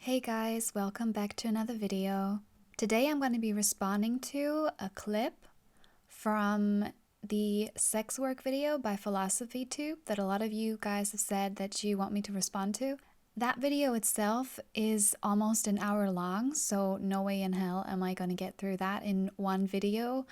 Hey guys, welcome back to another video. Today I'm going to be responding to a clip from the sex work video by PhilosophyTube that a lot of you guys have said that you want me to respond to. That video itself is almost an hour long, so no way in hell am I going to get through that in one video.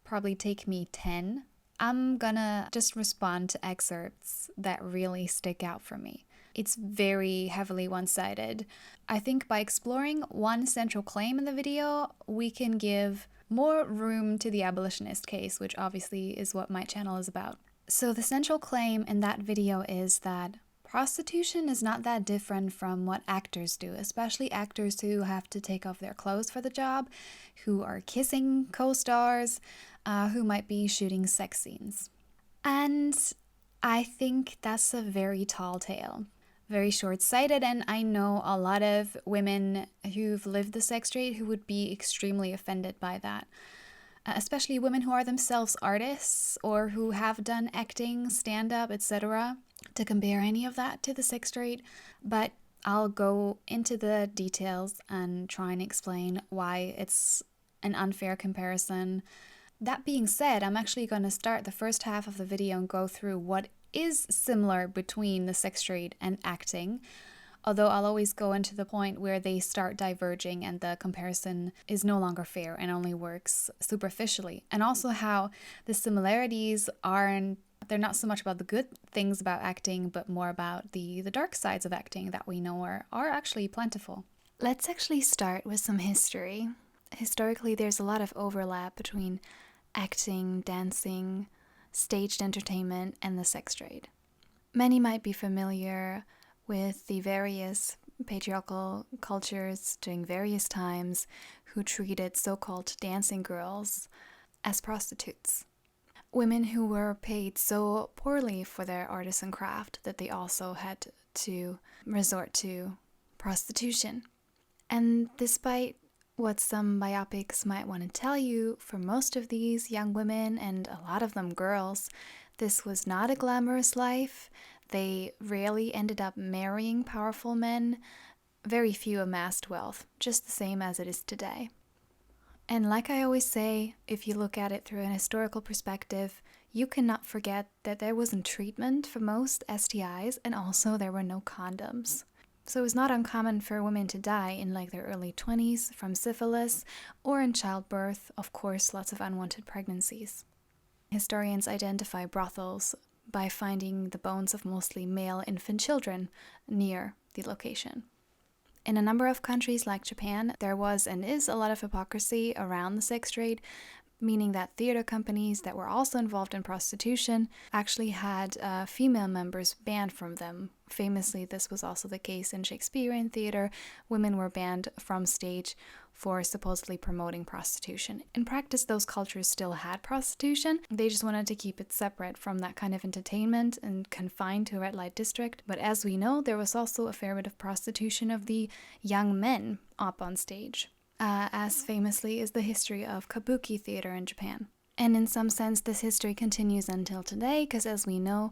Probably take me 10. I'm gonna just respond to excerpts that really stick out for me. It's very heavily one-sided. I think by exploring one central claim in the video, we can give more room to the abolitionist case, which obviously is what my channel is about. So the central claim in that video is that prostitution is not that different from what actors do, especially actors who have to take off their clothes for the job, who are kissing co-stars, who might be shooting sex scenes. And I think that's a very tall tale. Very short-sighted, and I know a lot of women who've lived the sex trade who would be extremely offended by that. Especially women who are themselves artists or who have done acting, stand-up, etc. To compare any of that to the sex trade, but I'll go into the details and try and explain why it's an unfair comparison. That being said, I'm actually going to start the first half of the video and go through what is similar between the sex trade and acting, although I'll always go into the point where they start diverging and the comparison is no longer fair and only works superficially, and also how the similarities they're not so much about the good things about acting, but more about the dark sides of acting that we know are actually plentiful. Let's actually start with some history. Historically, there's a lot of overlap between acting, dancing, staged entertainment, and the sex trade. Many might be familiar with the various patriarchal cultures during various times who treated so-called dancing girls as prostitutes. Women who were paid so poorly for their artisan craft that they also had to resort to prostitution. And despite what some biopics might want to tell you, for most of these young women, and a lot of them girls, this was not a glamorous life. They rarely ended up marrying powerful men. Very few amassed wealth, just the same as it is today. And like I always say, if you look at it through an historical perspective, you cannot forget that there wasn't treatment for most STIs, and also there were no condoms. So it was not uncommon for women to die in like their early 20s from syphilis, or in childbirth, of course, lots of unwanted pregnancies. Historians identify brothels by finding the bones of mostly male infant children near the location. In a number of countries like Japan, there was and is a lot of hypocrisy around the sex trade, meaning that theater companies that were also involved in prostitution actually had female members banned from them. Famously, this was also the case in Shakespearean theater. Women were banned from stage for supposedly promoting prostitution. In practice, those cultures still had prostitution. They just wanted to keep it separate from that kind of entertainment and confined to a red light district. But as we know, there was also a fair bit of prostitution of the young men up on stage. As famously is the history of kabuki theater in Japan. And in some sense, this history continues until today, because as we know,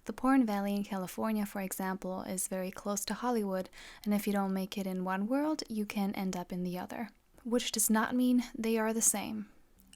the Porn Valley in California, for example, is very close to Hollywood, and if you don't make it in one world, you can end up in the other, which does not mean they are the same.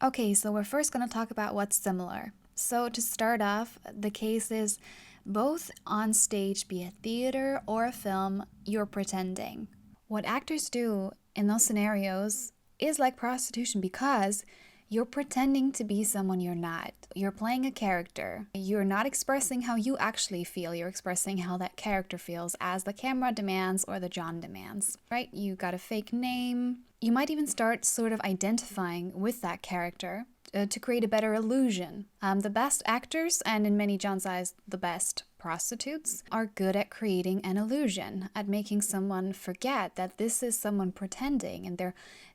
Okay, so we're first going to talk about what's similar. So to start off, the case is both on stage, be it theater or a film, you're pretending. What actors do in those scenarios is like prostitution because you're pretending to be someone you're not. You're playing a character. You're not expressing how you actually feel. You're expressing how that character feels as the camera demands or the John demands, right? You got a fake name. You might even start sort of identifying with that character to create a better illusion. The best actors, and in many John's eyes, the best prostitutes, are good at creating an illusion, at making someone forget that this is someone pretending and they're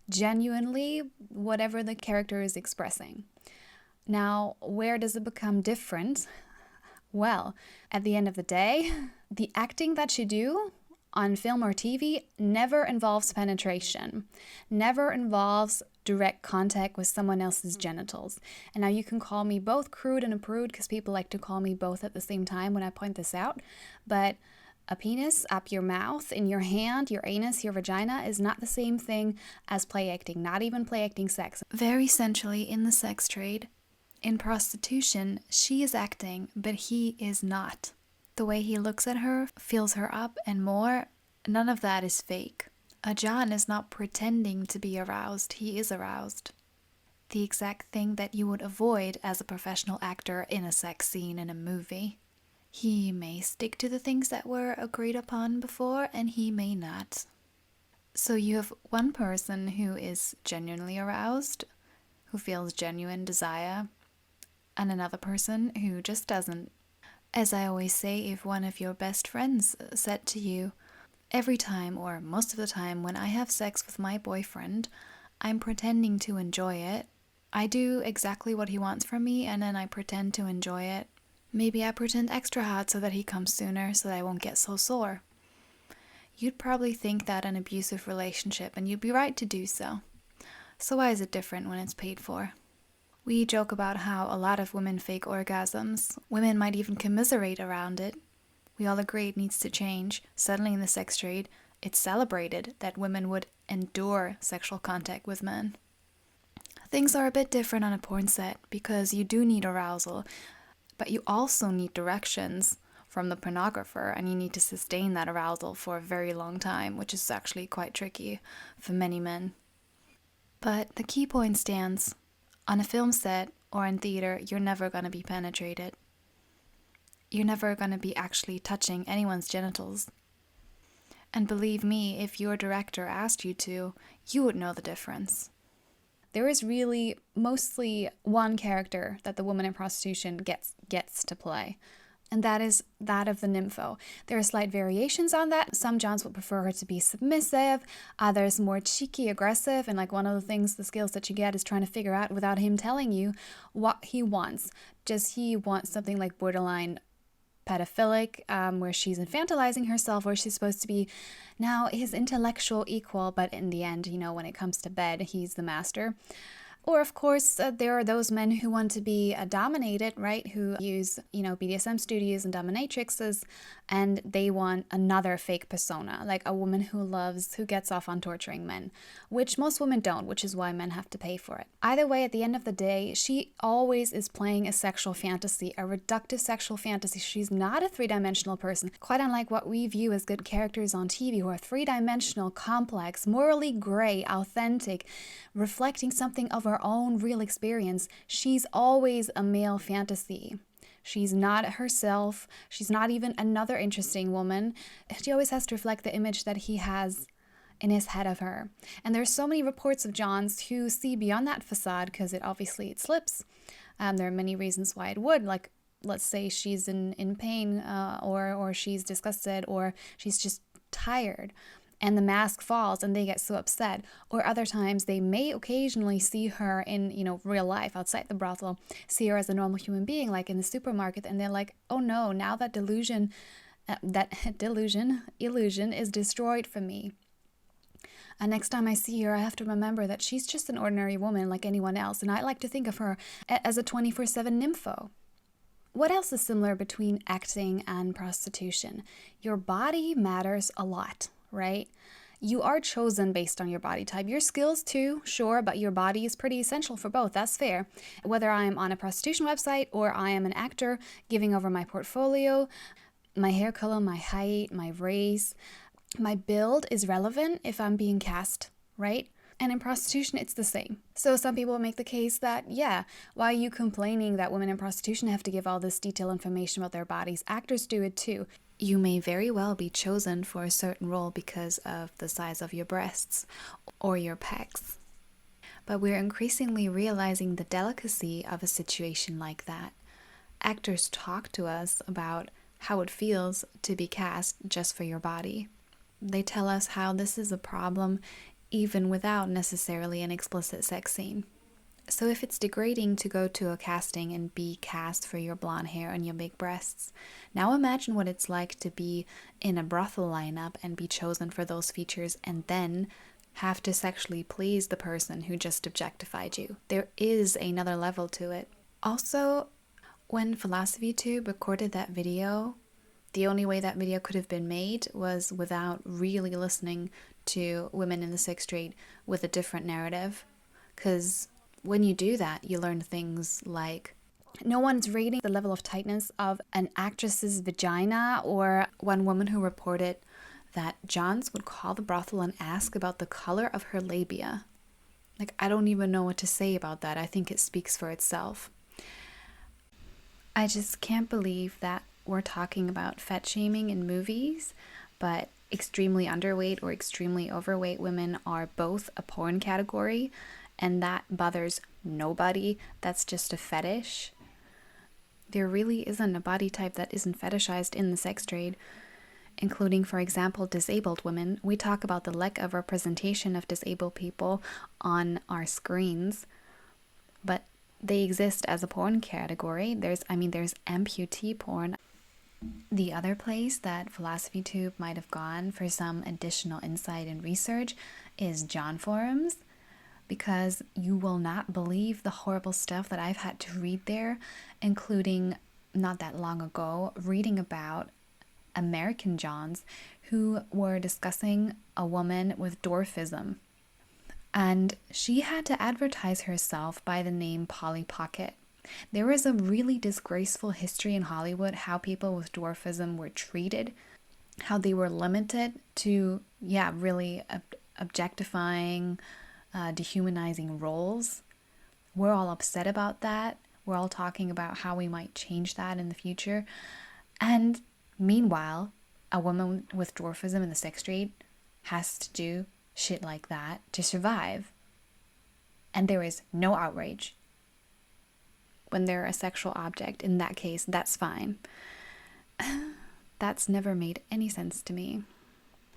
genuinely whatever the character is expressing. Now, where does it become different? Well, at the end of the day, the acting that you do on film or TV never involves penetration, never involves direct contact with someone else's genitals. And now you can call me both crude and a prude because people like to call me both at the same time when I point this out, but A penis up your mouth, in your hand, your anus, your vagina is not the same thing as play acting, not even play acting sex. Very essentially in the sex trade, in prostitution, she is acting, but he is not. The way he looks at her, fills her up, and more, none of that is fake. A John is not pretending to be aroused, he is aroused. The exact thing that you would avoid as a professional actor in a sex scene in a movie. He may stick to the things that were agreed upon before, and he may not. So you have one person who is genuinely aroused, who feels genuine desire, and another person who just doesn't. As I always say, if one of your best friends said to you, every time or most of the time when I have sex with my boyfriend, I'm pretending to enjoy it. I do exactly what he wants from me and then I pretend to enjoy it. Maybe I pretend extra hard so that he comes sooner so that I won't get so sore. You'd probably think that an abusive relationship, and you'd be right to do so. So why is it different when it's paid for? We joke about how a lot of women fake orgasms. Women might even commiserate around it. We all agree it needs to change. Suddenly in the sex trade, it's celebrated that women would endure sexual contact with men. Things are a bit different on a porn set because you do need arousal, but you also need directions from the pornographer, and you need to sustain that arousal for a very long time, which is actually quite tricky for many men. But the key point stands. On a film set or in theater, you're never going to be penetrated. You're never going to be actually touching anyone's genitals. And believe me, if your director asked you to, you would know the difference. There is really mostly one character that the woman in prostitution gets to play, and that is that of the nympho. There are slight variations on that. Some Johns would prefer her to be submissive, others more cheeky, aggressive, and like one of the skills that you get is trying to figure out without him telling you what he wants. Does he want something like borderline pedophilic, where she's infantilizing herself, or she's supposed to be now his intellectual equal, but in the end, when it comes to bed, he's the master? Or, of course, there are those men who want to be dominated, right? Who use, BDSM studios and dominatrixes, and they want another fake persona, like a woman who gets off on torturing men, which most women don't, which is why men have to pay for it. Either way, at the end of the day, she always is playing a sexual fantasy, a reductive sexual fantasy. She's not a three-dimensional person, quite unlike what we view as good characters on TV, who are three-dimensional, complex, morally gray, authentic, reflecting something of her own real experience. She's always a male fantasy. She's not herself. She's not even another interesting woman. She always has to reflect the image that he has in his head of her. And there's so many reports of Johns who see beyond that facade because it slips. There are many reasons why it would, like let's say she's in pain or she's disgusted or she's just tired. And the mask falls and they get so upset. Or other times they may occasionally see her in, real life outside the brothel, see her as a normal human being, like in the supermarket, and they're like, oh no, now that illusion is destroyed for me. And next time I see her, I have to remember that she's just an ordinary woman like anyone else, and I like to think of her as a 24/7 nympho. What else is similar between acting and prostitution? Your body matters a lot, right? You are chosen based on your body type. Your skills too, sure, but your body is pretty essential for both. That's fair. Whether I am on a prostitution website or I am an actor giving over my portfolio, my hair color, my height, my race, my build is relevant if I'm being cast, right? And in prostitution, it's the same. So some people make the case that, why are you complaining that women in prostitution have to give all this detailed information about their bodies? Actors do it too. You may very well be chosen for a certain role because of the size of your breasts or your pecs. But we're increasingly realizing the delicacy of a situation like that. Actors talk to us about how it feels to be cast just for your body. They tell us how this is a problem even without necessarily an explicit sex scene. So if it's degrading to go to a casting and be cast for your blonde hair and your big breasts, now imagine what it's like to be in a brothel lineup and be chosen for those features and then have to sexually please the person who just objectified you. There is another level to it. Also, when Philosophy Tube recorded that video, The only way that video could have been made was without really listening to women in the sex trade with a different narrative. Because when you do that, you learn things like no one's rating the level of tightness of an actress's vagina, or one woman who reported that Johns would call the brothel and ask about the color of her labia. Like, I don't even know what to say about that. I think it speaks for itself. I just can't believe that we're talking about fat shaming in movies, but extremely underweight or extremely overweight women are both a porn category, and that bothers nobody. That's just a fetish. There really isn't a body type that isn't fetishized in the sex trade, including, for example, disabled women. We talk about the lack of representation of disabled people on our screens, but they exist as a porn category. There's amputee porn. The other place that PhilosophyTube might have gone for some additional insight and research is John forums, because you will not believe the horrible stuff that I've had to read there, including, not that long ago, reading about American Johns who were discussing a woman with dwarfism. And she had to advertise herself by the name Polly Pocket. There is a really disgraceful history in Hollywood how people with dwarfism were treated, how they were limited to, really objectifying, dehumanizing roles. We're all upset about that. We're all talking about how we might change that in the future. And meanwhile, a woman with dwarfism in the sex trade has to do shit like that to survive. And there is no outrage. When they're a sexual object, in that case, that's fine. That's never made any sense to me.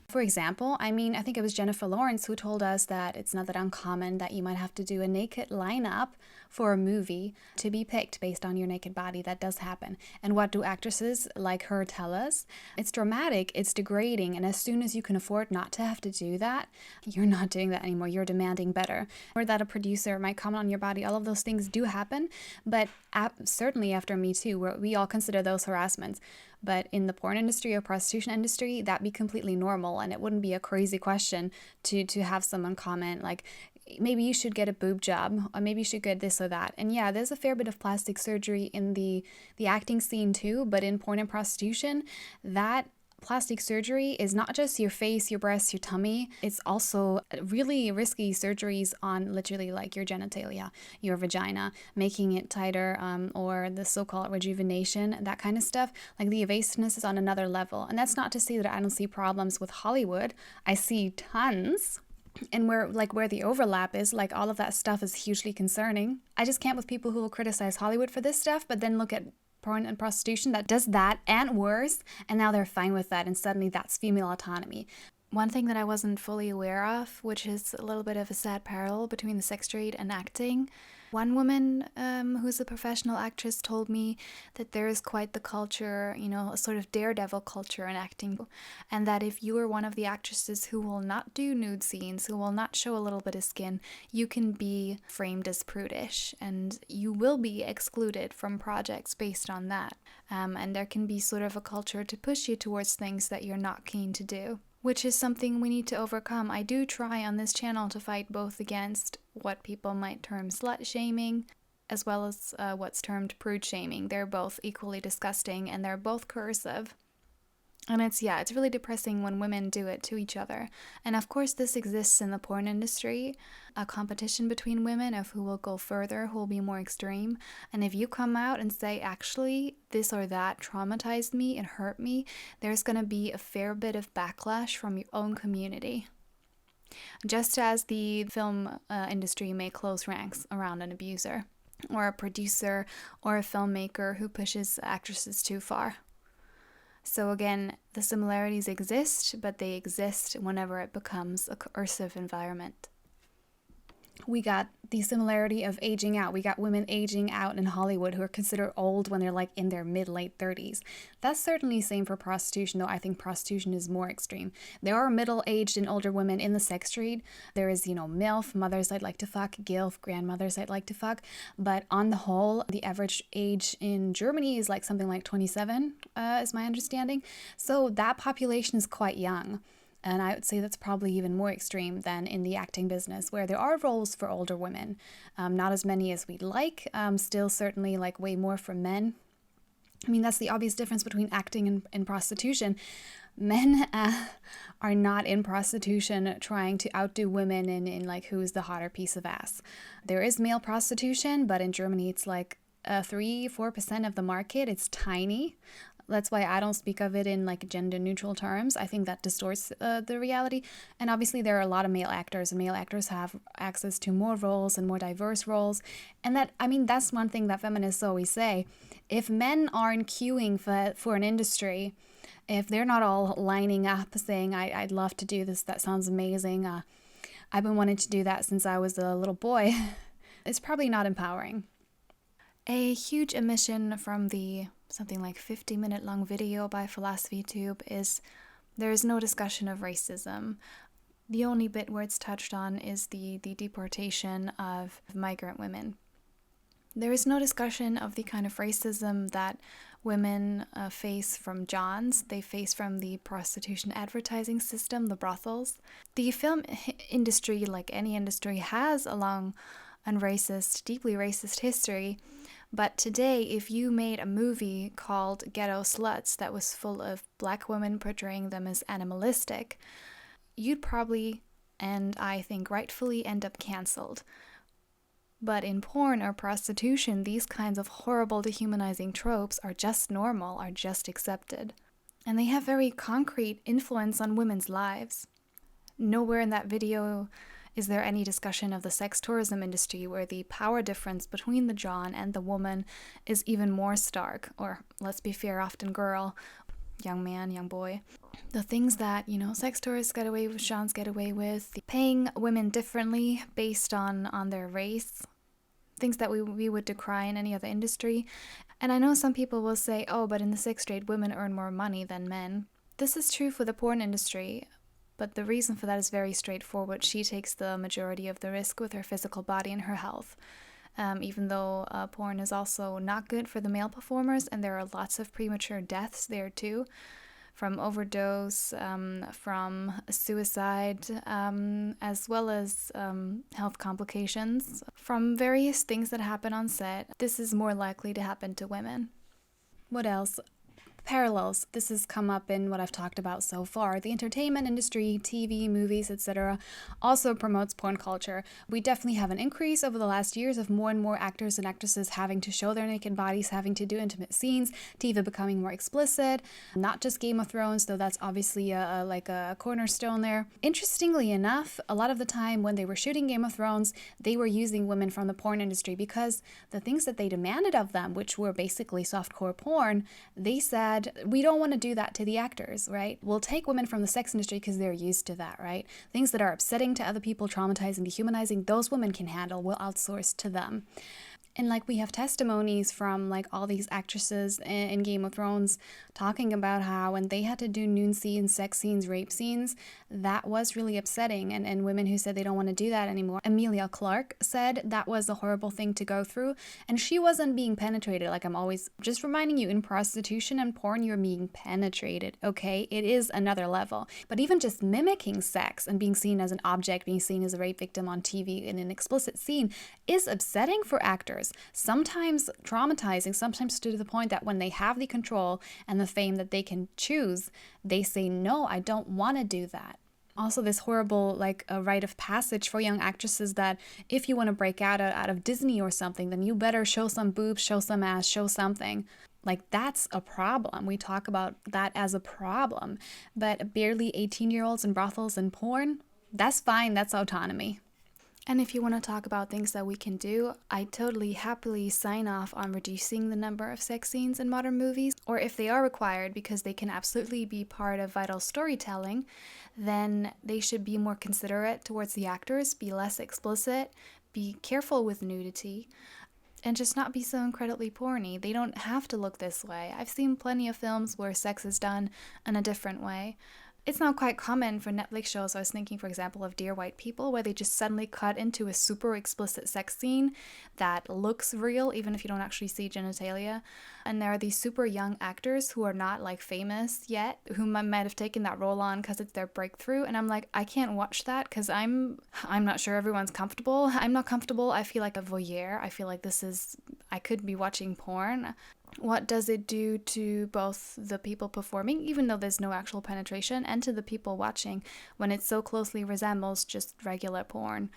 For example, I think it was Jennifer Lawrence who told us that it's not that uncommon that you might have to do a naked lineup for a movie to be picked based on your naked body. That does happen. And what do actresses like her tell us? It's dramatic, it's degrading, and as soon as you can afford not to have to do that, you're not doing that anymore. You're demanding better. Or that a producer might comment on your body. All of those things do happen, but certainly after Me Too, where we all consider those harassments. But in the porn industry or prostitution industry, that'd be completely normal, and it wouldn't be a crazy question to have someone comment like, maybe you should get a boob job, or maybe you should get this or that. And yeah, there's a fair bit of plastic surgery in the acting scene too, but in porn and prostitution, that plastic surgery is not just your face, your breasts, your tummy. It's also really risky surgeries on literally like your genitalia, your vagina, making it tighter, or the so-called rejuvenation, that kind of stuff. Like, the evasiveness is on another level. And that's not to say that I don't see problems with Hollywood. I see tons. And where the overlap is, like, all of that stuff is hugely concerning. I just can't with people who will criticize Hollywood for this stuff, but then look at porn and prostitution that does that and worse, and now they're fine with that, and suddenly that's female autonomy. One thing that I wasn't fully aware of, which is a little bit of a sad parallel between the sex trade and acting. One woman who's a professional actress told me that there is quite the culture, a sort of daredevil culture in acting, and that if you are one of the actresses who will not do nude scenes, who will not show a little bit of skin, you can be framed as prudish, and you will be excluded from projects based on that. And there can be sort of a culture to push you towards things that you're not keen to do, which is something we need to overcome. I do try on this channel to fight both against what people might term slut shaming, as well as what's termed prude shaming. They're both equally disgusting, and they're both cursive. And it's really depressing when women do it to each other. And of course this exists in the porn industry, a competition between women of who will go further, who will be more extreme. And if you come out and say, actually, this or that traumatized me and hurt me, there's going to be a fair bit of backlash from your own community. Just as the film industry may close ranks around an abuser, or a producer, or a filmmaker who pushes actresses too far. So again, the similarities exist, but they exist whenever it becomes a coercive environment. We got the similarity of aging out. We got women aging out in Hollywood who are considered old when they're like in their mid-late 30s. That's certainly the same for prostitution, though I think prostitution is more extreme. There are middle-aged and older women in the sex trade. There is, MILF, mothers I'd like to fuck, GILF, grandmothers I'd like to fuck. But on the whole, the average age in Germany is like something like 27, is my understanding. So that population is quite young. And I would say that's probably even more extreme than in the acting business, where there are roles for older women. Not as many as we'd like, still certainly like way more for men. I mean, that's the obvious difference between acting and prostitution. Men are not in prostitution trying to outdo women in like who's the hotter piece of ass. There is male prostitution, but in Germany it's like 3-4% of the market. It's tiny. That's why I don't speak of it in like gender neutral terms. I think that distorts the reality. And obviously there are a lot of male actors, and male actors have access to more roles and more diverse roles. And that's one thing that feminists always say. If men aren't queuing for an industry, if they're not all lining up saying, I'd love to do this, that sounds amazing. I've been wanting to do that since I was a little boy. It's probably not empowering. A huge omission from the something like 50-minute long video by PhilosophyTube is there is no discussion of racism. The only bit where it's touched on is the deportation of migrant women. There is no discussion of the kind of racism that women face from Johns. They face from the prostitution advertising system, the brothels. The film industry, like any industry, has a long and racist, deeply racist history. But today, if you made a movie called Ghetto Sluts that was full of black women portraying them as animalistic, you'd probably, and I think rightfully, end up canceled. But in porn or prostitution, these kinds of horrible dehumanizing tropes are just normal, are just accepted. And they have very concrete influence on women's lives. Nowhere in that video is there any discussion of the sex tourism industry where the power difference between the John and the woman is even more stark, or let's be fair, often girl, young man, young boy. The things that, sex tourists get away with, Johns get away with, paying women differently based on their race, things that we would decry in any other industry. And I know some people will say, oh, but in the sex trade, women earn more money than men. This is true for the porn industry. But the reason for that is very straightforward. She takes the majority of the risk with her physical body and her health. Even though porn is also not good for the male performers, and there are lots of premature deaths there too, from overdose, from suicide, as well as health complications, from various things that happen on set. This is more likely to happen to women. What else? Parallels. This has come up in what I've talked about so far. The entertainment industry, TV, movies, etc. also promotes porn culture. We definitely have an increase over the last years of more and more actors and actresses having to show their naked bodies, having to do intimate scenes, TV becoming more explicit. Not just Game of Thrones, though that's obviously a cornerstone there. Interestingly enough, a lot of the time when they were shooting Game of Thrones, they were using women from the porn industry because the things that they demanded of them, which were basically softcore porn, they said, we don't want to do that to the actors, right? We'll take women from the sex industry because they're used to that, right? Things that are upsetting to other people, traumatizing, dehumanizing, those women can handle. We'll outsource to them. And we have testimonies from all these actresses in Game of Thrones talking about how when they had to do nude scenes, sex scenes, rape scenes, that was really upsetting. And women who said they don't want to do that anymore. Emilia Clarke said that was a horrible thing to go through. And she wasn't being penetrated. I'm always just reminding you, in prostitution and porn, you're being penetrated, okay? It is another level. But even just mimicking sex and being seen as an object, being seen as a rape victim on TV in an explicit scene is upsetting for actors. Sometimes traumatizing, sometimes to the point that when they have the control and the fame that they can choose, they say, no, I don't want to do that. Also, this horrible, a rite of passage for young actresses that if you want to break out of Disney or something, then you better show some boobs, show some ass, show something. That's a problem. We talk about that as a problem. But barely 18-year-olds in brothels and porn, that's fine. That's autonomy. And if you want to talk about things that we can do, I totally happily sign off on reducing the number of sex scenes in modern movies. Or if they are required because they can absolutely be part of vital storytelling, then they should be more considerate towards the actors, be less explicit, be careful with nudity, and just not be so incredibly porny. They don't have to look this way. I've seen plenty of films where sex is done in a different way. It's not quite common for Netflix shows. I was thinking, for example, of Dear White People, where they just suddenly cut into a super explicit sex scene that looks real, even if you don't actually see genitalia. And there are these super young actors who are not like famous yet, who might have taken that role on because it's their breakthrough. And I'm like, I can't watch that because I'm not sure everyone's comfortable. I'm not comfortable. I feel like a voyeur. I feel like I could be watching porn. What does it do to both the people performing, even though there's no actual penetration, and to the people watching when it so closely resembles just regular porn?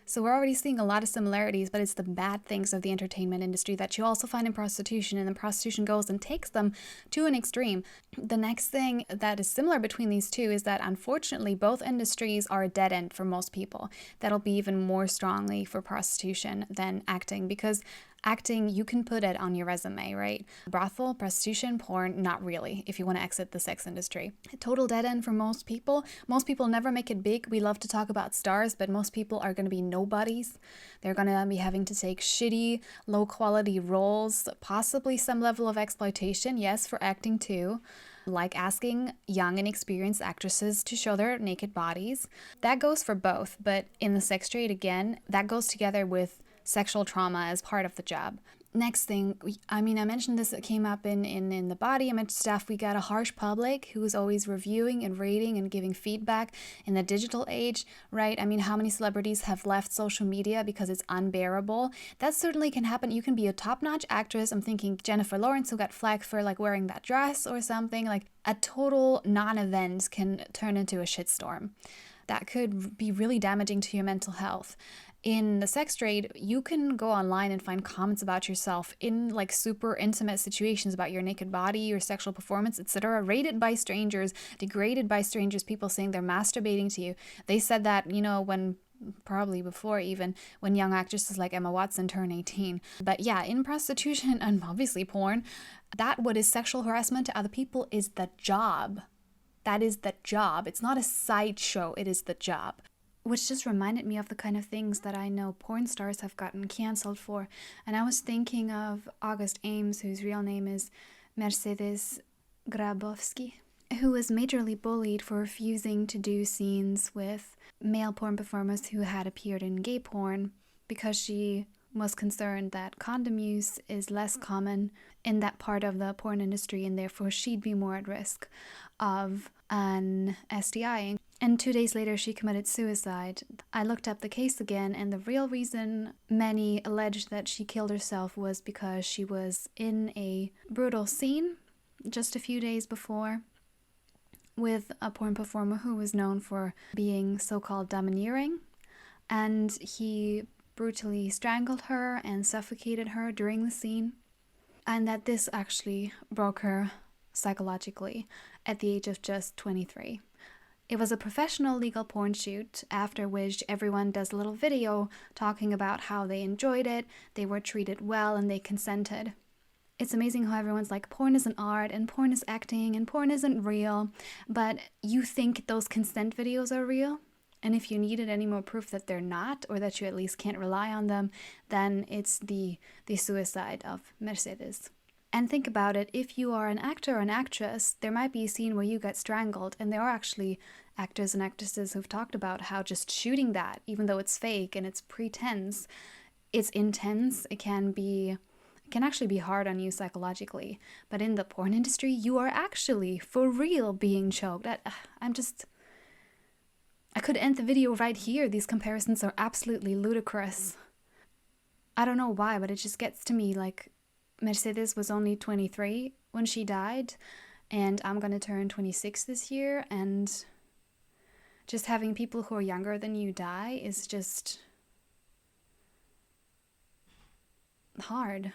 So we're already seeing a lot of similarities, but it's the bad things of the entertainment industry that you also find in prostitution, and then prostitution goes and takes them to an extreme. The next thing that is similar between these two is that unfortunately both industries are a dead end for most people. That'll be even more strongly for prostitution than acting, because acting, you can put it on your resume, right? Brothel, prostitution, porn, not really, if you want to exit the sex industry. A total dead end for most people. Most people never make it big. We love to talk about stars, but most people are going to be nobodies. They're going to be having to take shitty, low-quality roles, possibly some level of exploitation, yes, for acting too, like asking young and experienced actresses to show their naked bodies. That goes for both, but in the sex trade, again, that goes together with sexual trauma as part of the job. Next thing, I mentioned this, it came up in the body image stuff. We got a harsh public who's always reviewing and rating and giving feedback in the digital age, right? How many celebrities have left social media because it's unbearable? That certainly can happen. You can be a top-notch actress. I'm thinking Jennifer Lawrence, who got flagged for like wearing that dress or something. Like a total non-event can turn into a shitstorm. That could be really damaging to your mental health. In the sex trade, you can go online and find comments about yourself in like super intimate situations about your naked body, your sexual performance, etc., rated by strangers, degraded by strangers, people saying they're masturbating to you. They said that, when probably before even when young actresses like Emma Watson turn 18. But yeah, in prostitution and obviously porn, that what is sexual harassment to other people is the job. That is the job. It's not a sideshow, it is the job. Which just reminded me of the kind of things that I know porn stars have gotten canceled for. And I was thinking of August Ames, whose real name is Mercedes Grabowski, who was majorly bullied for refusing to do scenes with male porn performers who had appeared in gay porn because she was concerned that condom use is less common in that part of the porn industry, and therefore she'd be more at risk of an STI. And 2 days later, she committed suicide. I looked up the case again, and the real reason many alleged that she killed herself was because she was in a brutal scene just a few days before with a porn performer who was known for being so-called domineering, and he brutally strangled her and suffocated her during the scene, and that this actually broke her psychologically at the age of just 23. It was a professional legal porn shoot, after which everyone does a little video talking about how they enjoyed it, they were treated well, and they consented. It's amazing how everyone's like, porn is an art, and porn is acting, and porn isn't real, but you think those consent videos are real? And if you needed any more proof that they're not, or that you at least can't rely on them, then it's the suicide of Mercedes. And think about it, if you are an actor or an actress, there might be a scene where you get strangled, and there are actually actors and actresses who've talked about how just shooting that, even though it's fake and it's pretense, it's intense, it can actually be hard on you psychologically. But in the porn industry, you are actually, for real, being choked. I could end the video right here. These comparisons are absolutely ludicrous. I don't know why, but it just gets to me, like, Mercedes was only 23 when she died, and I'm gonna turn 26 this year, and just having people who are younger than you die is just hard.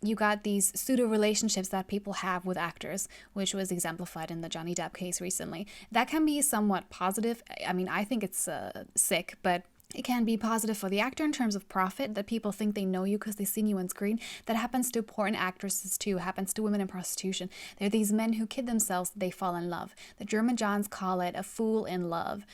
You got these pseudo-relationships that people have with actors, which was exemplified in the Johnny Depp case recently. That can be somewhat positive. I think it's sick, but It can be positive for the actor in terms of profit, that people think they know you because they've seen you on screen. That happens to porn actresses too, happens to women in prostitution. There are these men who kid themselves that they fall in love. The German Johns call it a fool in love,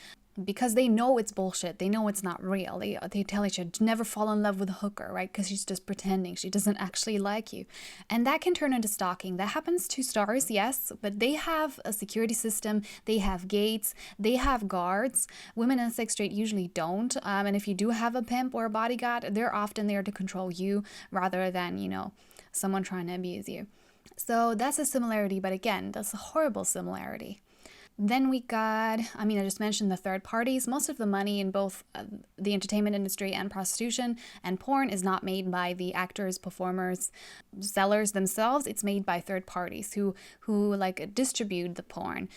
because they know it's bullshit. They know it's not real. They tell each other, never fall in love with a hooker, right? Because she's just pretending. She doesn't actually like you. And that can turn into stalking. That happens to stars, yes, but they have a security system. They have gates. They have guards. Women in the sex trade usually don't. And if you do have a pimp or a bodyguard, they're often there to control you rather than, someone trying to abuse you. So that's a similarity, but again, that's a horrible similarity. Then we got, I just mentioned the third parties. Most of the money in both the entertainment industry and prostitution and porn is not made by the actors, performers, sellers themselves. It's made by third parties who distribute the porn,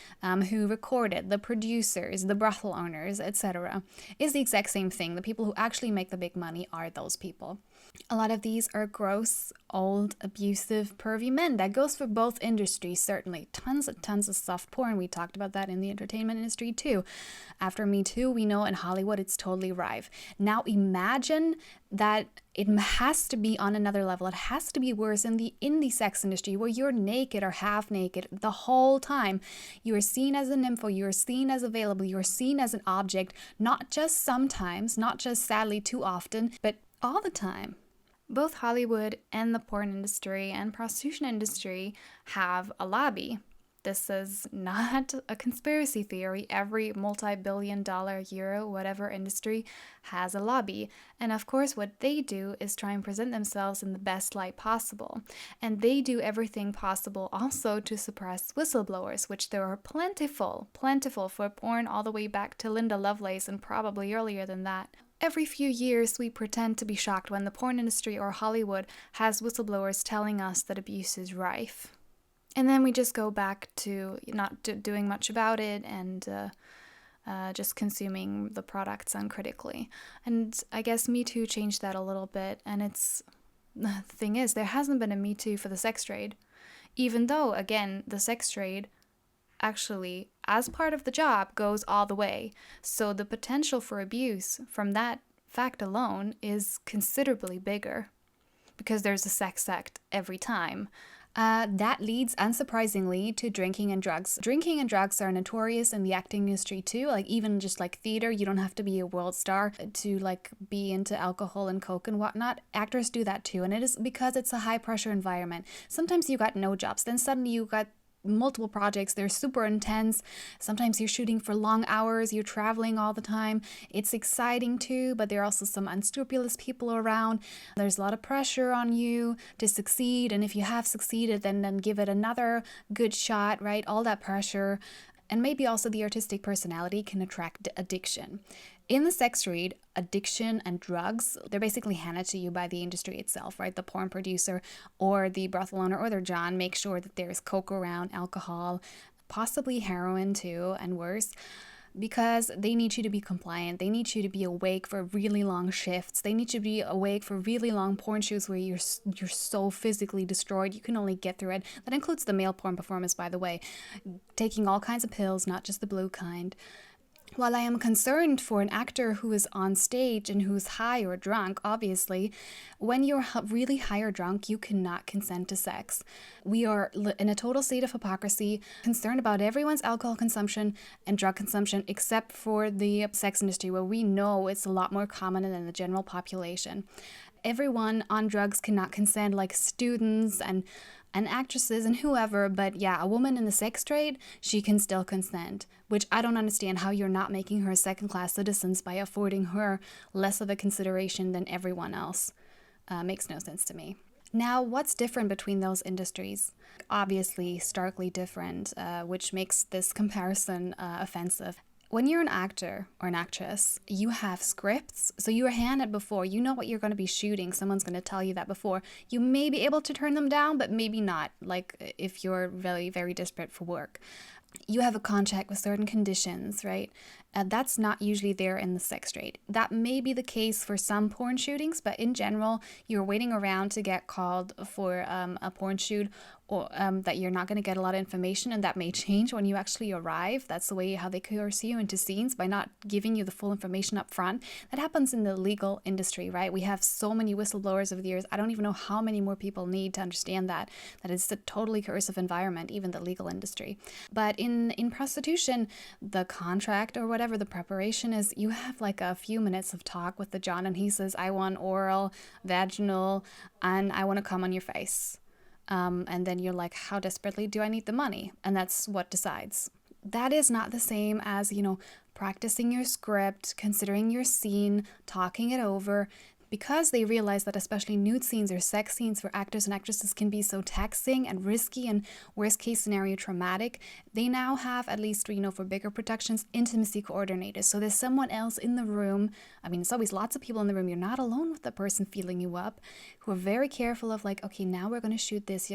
who record it, the producers, the brothel owners, etc. It's the exact same thing. The people who actually make the big money are those people. A lot of these are gross, old, abusive, pervy men. That goes for both industries, certainly. Tons of soft porn. We talked about that in the entertainment industry too. After Me Too, we know in Hollywood it's totally rife. Now imagine that it has to be on another level. It has to be worse in the sex industry, where you're naked or half naked the whole time. You are seen as a nympho, you are seen as available, you are seen as an object, not just sometimes, not just sadly too often, but all the time. Both Hollywood and the porn industry and prostitution industry have a lobby. This is not a conspiracy theory. Every multi-billion-dollar, euro, whatever industry has a lobby. And of course, what they do is try and present themselves in the best light possible. And they do everything possible also to suppress whistleblowers, which there are plentiful for porn all the way back to Linda Lovelace and probably earlier than that. Every few years, we pretend to be shocked when the porn industry or Hollywood has whistleblowers telling us that abuse is rife. And then we just go back to not doing much about it and just consuming the products uncritically. And I guess Me Too changed that a little bit. And the thing is, there hasn't been a Me Too for the sex trade. Even though, again, the sex trade actually, as part of the job, goes all the way. So the potential for abuse from that fact alone is considerably bigger, because there's a sex act every time. That leads, unsurprisingly, to drinking and drugs. Drinking and drugs are notorious in the acting industry too. Even just theater, you don't have to be a world star to be into alcohol and coke and whatnot. Actors do that too, and it is because it's a high pressure environment. Sometimes you got no jobs, then suddenly you got multiple projects. They're super intense. Sometimes you're shooting for long hours, you're traveling all the time. It's exciting too, but there are also some unscrupulous people around. There's a lot of pressure on you to succeed, and if you have succeeded, then give it another good shot, right? All that pressure. And maybe also the artistic personality can attract addiction. In the sex trade, addiction and drugs, they're basically handed to you by the industry itself, right? The porn producer or the brothel owner or their John make sure that there's coke around, alcohol, possibly heroin too, and worse, because they need you to be compliant. They need you to be awake for really long shifts. They need you to be awake for really long porn shoots where you're so physically destroyed you can only get through it. That includes the male porn performers, by the way, taking all kinds of pills, not just the blue kind. While I am concerned for an actor who is on stage and who's high or drunk, obviously, when you're really high or drunk, you cannot consent to sex. We are in a total state of hypocrisy, concerned about everyone's alcohol consumption and drug consumption, except for the sex industry, where we know it's a lot more common than the general population. Everyone on drugs cannot consent, like students and actresses and whoever, but yeah, a woman in the sex trade, she can still consent, which I don't understand how you're not making her second-class citizens by affording her less of a consideration than everyone else. Makes no sense to me. Now, what's different between those industries? Obviously, starkly different, which makes this comparison offensive. When you're an actor or an actress, you have scripts, so you were handed before. You know what you're going to be shooting. Someone's going to tell you that before. You may be able to turn them down, but maybe not, if you're very, very desperate for work. You have a contract with certain conditions, right? That's not usually there in the sex trade. That may be the case for some porn shootings, but in general, you're waiting around to get called for a porn shoot, or that you're not going to get a lot of information, and that may change when you actually arrive. That's the way how they coerce you into scenes, by not giving you the full information up front. That happens in the legal industry, right? We have so many whistleblowers over the years. I don't even know how many more people need to understand that it's a totally coercive environment, even the legal industry. But in prostitution, the contract or whatever the preparation is, you have like a few minutes of talk with the John, and he says, I want oral, vaginal, and I want to come on your face. And then you're like, how desperately do I need the money? And that's what decides. That is not the same as, practicing your script, considering your scene, talking it over, because they realize that especially nude scenes or sex scenes for actors and actresses can be so taxing and risky and worst case scenario traumatic. They now have, at least, for bigger productions, intimacy coordinators. So there's someone else in the room. I mean, it's always lots of people in the room. You're not alone with the person feeling you up, who are very careful of like, okay, now we're going to shoot this.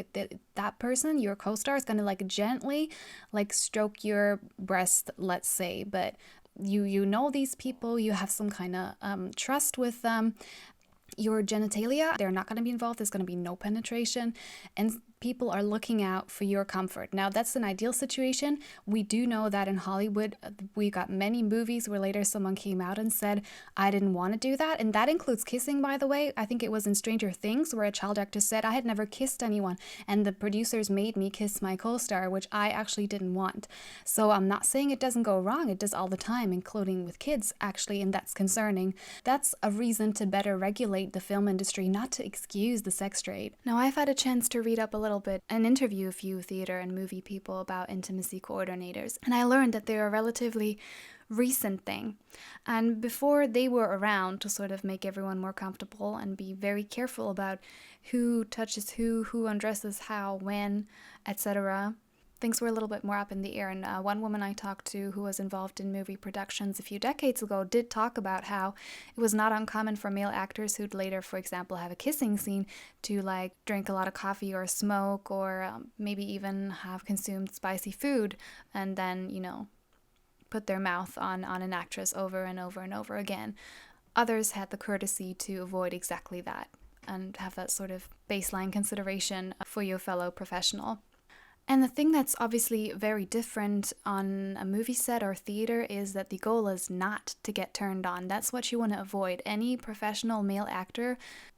That person, your co-star, is going to like gently like stroke your breast, let's say, but you know these people, you have some kind of trust with them. Your genitalia, they're not going to be involved. There's going to be no penetration, and people are looking out for your comfort. Now, that's an ideal situation. We do know that in Hollywood, we got many movies where later someone came out and said, I didn't want to do that. And that includes kissing, by the way. I think it was in Stranger Things where a child actor said, I had never kissed anyone, and the producers made me kiss my co-star, which I actually didn't want. So I'm not saying it doesn't go wrong. It does all the time, including with kids, actually, and that's concerning. That's a reason to better regulate the film industry, not to excuse the sex trade. Now, I've had a chance to read up a little bit and interview a few theater and movie people about intimacy coordinators, and I learned that they're a relatively recent thing. And before they were around to sort of make everyone more comfortable and be very careful about who touches who undresses how, when, etc., things were a little bit more up in the air. And one woman I talked to who was involved in movie productions a few decades ago did talk about how it was not uncommon for male actors who'd later, for example, have a kissing scene to like drink a lot of coffee or smoke, or maybe even have consumed spicy food, and then, put their mouth on an actress over and over and over again. Others had the courtesy to avoid exactly that and have that sort of baseline consideration for your fellow professional. And the thing that's obviously very different on a movie set or theater is that the goal is not to get turned on. That's what you want to avoid. Any professional male actor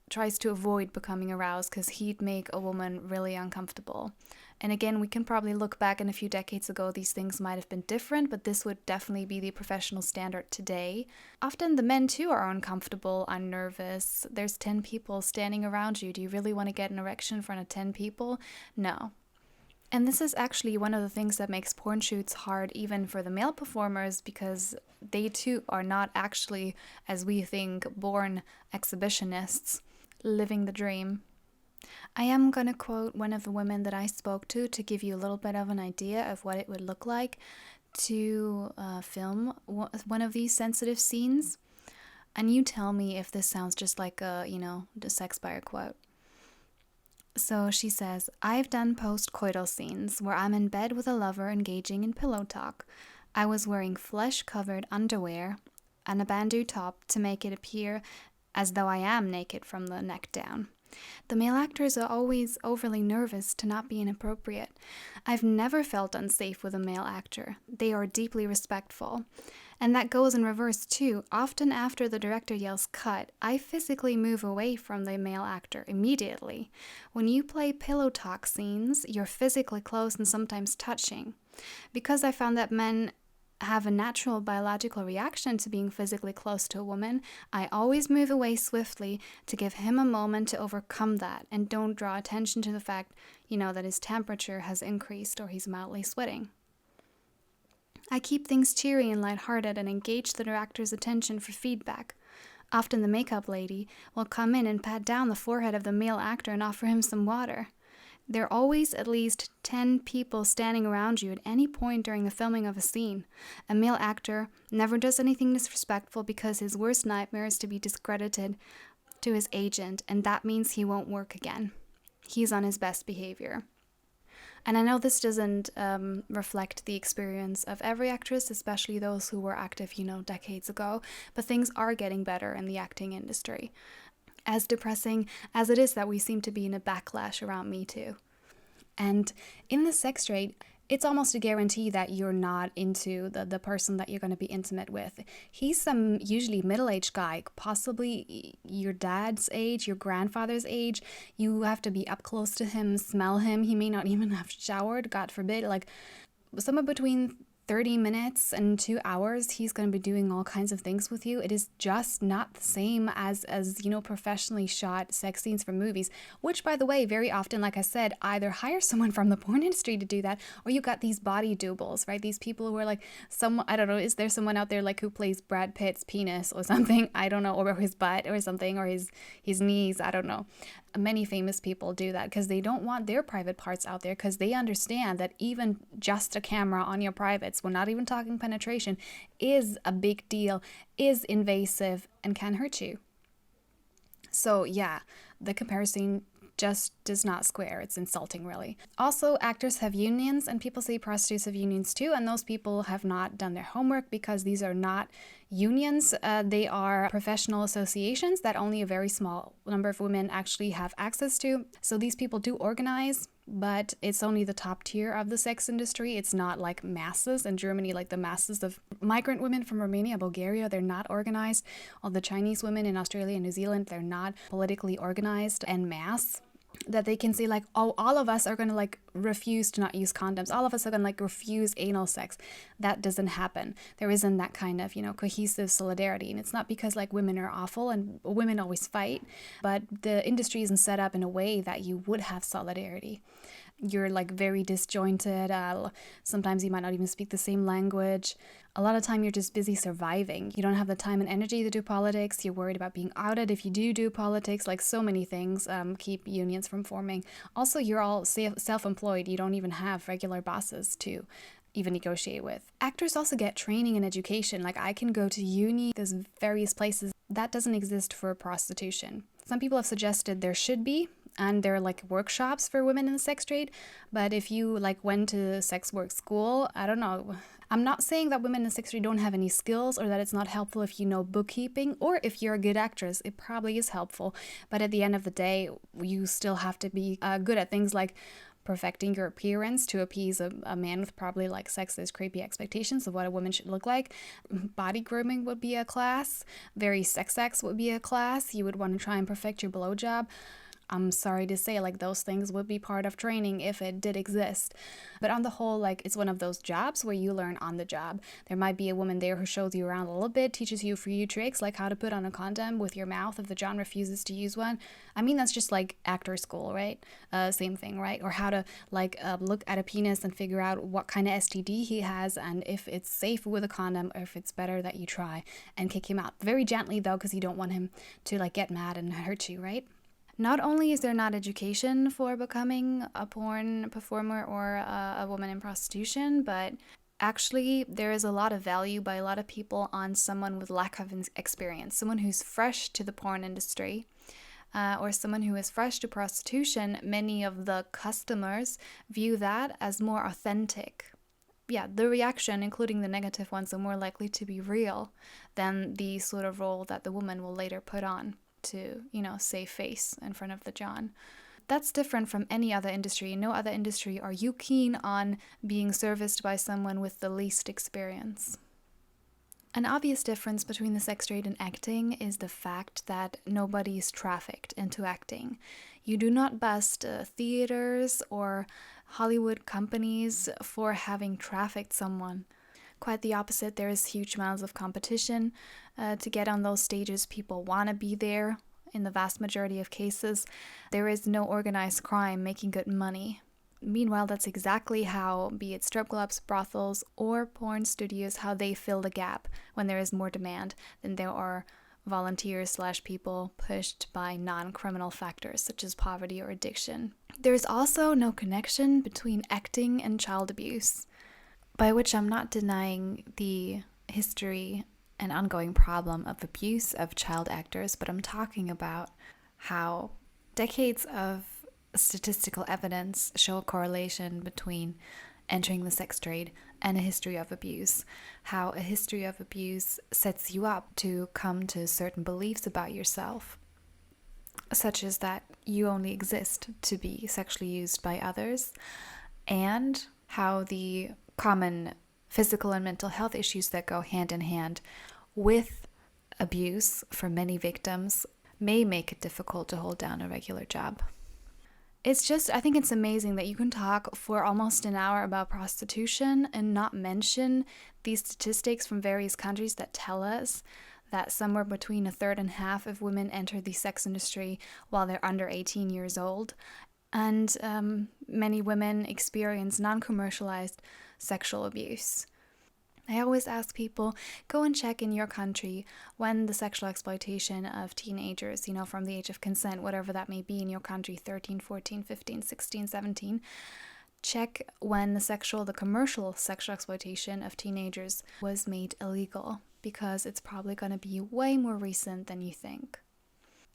tries to avoid becoming aroused because he'd make a woman really uncomfortable. And again, we can probably look back in a few decades ago, these things might have been different, but this would definitely be the professional standard today. Often the men too are uncomfortable, I'm nervous. There's 10 people standing around you. Do you really want to get an erection in front of 10 people? No. And this is actually one of the things that makes porn shoots hard even for the male performers, because they too are not actually, as we think, born exhibitionists living the dream. I am going to quote one of the women that I spoke to give you a little bit of an idea of what it would look like to film one of these sensitive scenes. And you tell me if this sounds just like a, the sex buyer quote. So she says, I've done post-coital scenes where I'm in bed with a lover engaging in pillow talk. I was wearing flesh-covered underwear and a bandeau top to make it appear as though I am naked from the neck down. The male actors are always overly nervous to not be inappropriate. I've never felt unsafe with a male actor. They are deeply respectful. And that goes in reverse too. Often after the director yells cut, I physically move away from the male actor immediately. When you play pillow talk scenes, you're physically close and sometimes touching. Because I found that men have a natural biological reaction to being physically close to a woman, I always move away swiftly to give him a moment to overcome that, and don't draw attention to the fact, that his temperature has increased or he's mildly sweating. I keep things cheery and lighthearted and engage the director's attention for feedback. Often the makeup lady will come in and pat down the forehead of the male actor and offer him some water. There are always at least 10 people standing around you at any point during the filming of a scene. A male actor never does anything disrespectful because his worst nightmare is to be discredited to his agent, and that means he won't work again. He's on his best behavior. And I know this doesn't reflect the experience of every actress, especially those who were active, decades ago, but things are getting better in the acting industry. As depressing as it is that we seem to be in a backlash around Me Too. And in the sex trade, it's almost a guarantee that you're not into the person that you're going to be intimate with. He's some usually middle-aged guy, possibly your dad's age, your grandfather's age. You have to be up close to him, smell him. He may not even have showered, God forbid. Like somewhere between 30 minutes and 2 hours, he's going to be doing all kinds of things with you. It is just not the same as professionally shot sex scenes from movies, which, by the way, very often, like I said, either hire someone from the porn industry to do that, or you got these body doubles, right? These people who are like, I don't know, is there someone out there like who plays Brad Pitt's penis or something? I don't know, or his butt or something, or his knees, I don't know. Many famous people do that because they don't want their private parts out there, because they understand that even just a camera on your privates, we're not even talking penetration, is a big deal, is invasive, and can hurt you. So yeah, the comparison just does not square. It's insulting, really. Also, actors have unions, and people say prostitutes have unions too, and those people have not done their homework, because these are not unions. They are professional associations that only a very small number of women actually have access to. So these people do organize, but it's only the top tier of the sex industry. It's not like masses in Germany, like the masses of migrant women from Romania, Bulgaria, they're not organized. All the Chinese women in Australia and New Zealand, they're not politically organized en masse, that they can say like, oh, all of us are going to like refuse to not use condoms. All of us are going to like refuse anal sex. That doesn't happen. There isn't that kind of, cohesive solidarity. And it's not because like women are awful and women always fight, but the industry isn't set up in a way that you would have solidarity. You're like very disjointed. Sometimes you might not even speak the same language. A lot of time you're just busy surviving. You don't have the time and energy to do politics. You're worried about being outed if you do politics. Like so many things keep unions from forming. Also, you're all self-employed. You don't even have regular bosses to even negotiate with. Actors also get training and education. Like I can go to uni, there's various places. That doesn't exist for prostitution. Some people have suggested there should be, and there are like workshops for women in the sex trade. But if you like went to sex work school, I don't know. I'm not saying that women in the sex trade don't have any skills, or that it's not helpful if you know bookkeeping, or if you're a good actress. It probably is helpful. But at the end of the day, you still have to be good at things like perfecting your appearance to appease a man with probably like sexist, creepy expectations of what a woman should look like. Body grooming would be a class. Very sex would be a class. You would want to try and perfect your blowjob. I'm sorry to say, like, those things would be part of training if it did exist. But on the whole, like, it's one of those jobs where you learn on the job. There might be a woman there who shows you around a little bit, teaches you a few tricks, like how to put on a condom with your mouth if the John refuses to use one. I mean, that's just like actor school, right? Same thing, right? Or how to, like, look at a penis and figure out what kind of STD he has, and if it's safe with a condom, or if it's better that you try and kick him out. Very gently, though, because you don't want him to, like, get mad and hurt you, right? Not only is there not education for becoming a porn performer or a woman in prostitution, but actually there is a lot of value by a lot of people on someone with lack of experience, someone who's fresh to the porn industry, or someone who is fresh to prostitution. Many of the customers view that as more authentic. Yeah, the reaction, including the negative ones, are more likely to be real than the sort of role that the woman will later put on to, save face in front of the John. That's different from any other industry. In no other industry are you keen on being serviced by someone with the least experience. An obvious difference between the sex trade and acting is the fact that nobody is trafficked into acting. You do not bust theaters or Hollywood companies for having trafficked someone. Quite the opposite. There is huge amounts of competition to get on those stages. People want to be there in the vast majority of cases. There is no organized crime making good money. Meanwhile, that's exactly how, be it strip clubs, brothels, or porn studios, how they fill the gap when there is more demand than there are volunteers / people pushed by non-criminal factors such as poverty or addiction. There is also no connection between acting and child abuse, by which I'm not denying the history and ongoing problem of abuse of child actors, but I'm talking about how decades of statistical evidence show a correlation between entering the sex trade and a history of abuse. How a history of abuse sets you up to come to certain beliefs about yourself, such as that you only exist to be sexually used by others, and how the common physical and mental health issues that go hand in hand with abuse for many victims may make it difficult to hold down a regular job. I think it's amazing that you can talk for almost an hour about prostitution and not mention these statistics from various countries that tell us that somewhere between a third and half of women enter the sex industry while they're under 18 years old. And many women experience non-commercialized sexual abuse. I always ask people, go and check in your country when the sexual exploitation of teenagers, from the age of consent, whatever that may be in your country, 13, 14, 15, 16, 17, check when the commercial sexual exploitation of teenagers was made illegal, because it's probably going to be way more recent than you think.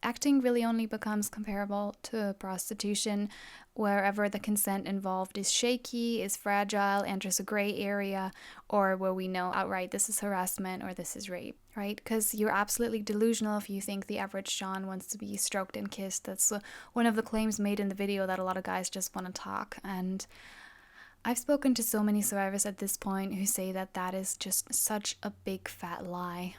Acting really only becomes comparable to prostitution wherever the consent involved is shaky, is fragile, enters a gray area, or where we know outright this is harassment or this is rape, right? Because you're absolutely delusional if you think the average John wants to be stroked and kissed. That's one of the claims made in the video, that a lot of guys just want to talk. And I've spoken to so many survivors at this point who say that that is just such a big fat lie.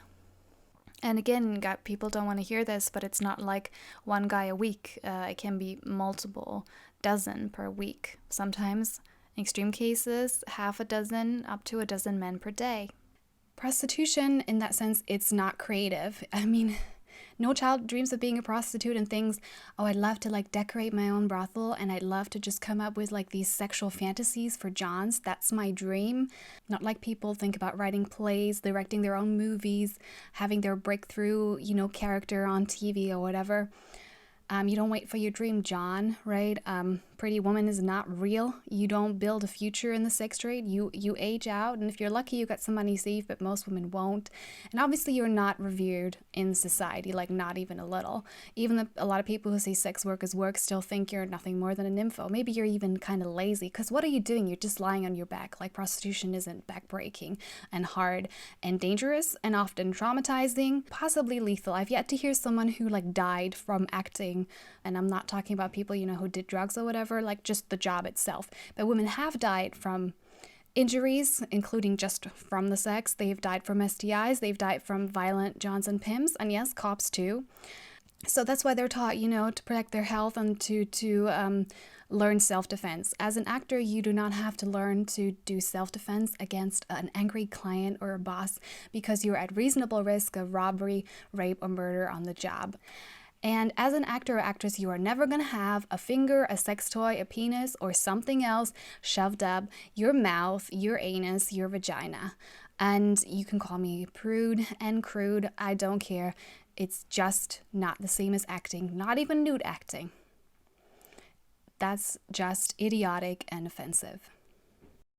And again, people don't want to hear this, but it's not like one guy a week. It can be multiple dozen per week. Sometimes, in extreme cases, half a dozen up to a dozen men per day. Prostitution, in that sense, it's not creative. I mean, no child dreams of being a prostitute and thinks, oh, I'd love to decorate my own brothel and I'd love to just come up with these sexual fantasies for Johns. That's my dream. Not like people think about writing plays, directing their own movies, having their breakthrough, character on TV or whatever. You don't wait for your dream, John, right? Pretty Woman is not real. You don't build a future in the sex trade. You age out, and if you're lucky, you got some money saved, but most women won't. And obviously, you're not revered in society, not even a little. Even a lot of people who say sex work is work still think you're nothing more than a nympho. Maybe you're even kind of lazy, because what are you doing? You're just lying on your back. Prostitution isn't backbreaking and hard and dangerous and often traumatizing, possibly lethal. I've yet to hear someone who died from acting, and I'm not talking about people, who did drugs or whatever, just the job itself. But women have died from injuries, including just from the sex. They've died from STIs. They've died from violent Johns and pimps, and yes, cops too. So that's why they're taught, to protect their health and to learn self-defense. As an actor, you do not have to learn to do self-defense against an angry client or a boss, because you're at reasonable risk of robbery, rape, or murder on the job. And as an actor or actress, you are never going to have a finger, a sex toy, a penis, or something else shoved up your mouth, your anus, your vagina. And you can call me prude and crude. I don't care. It's just not the same as acting, not even nude acting. That's just idiotic and offensive.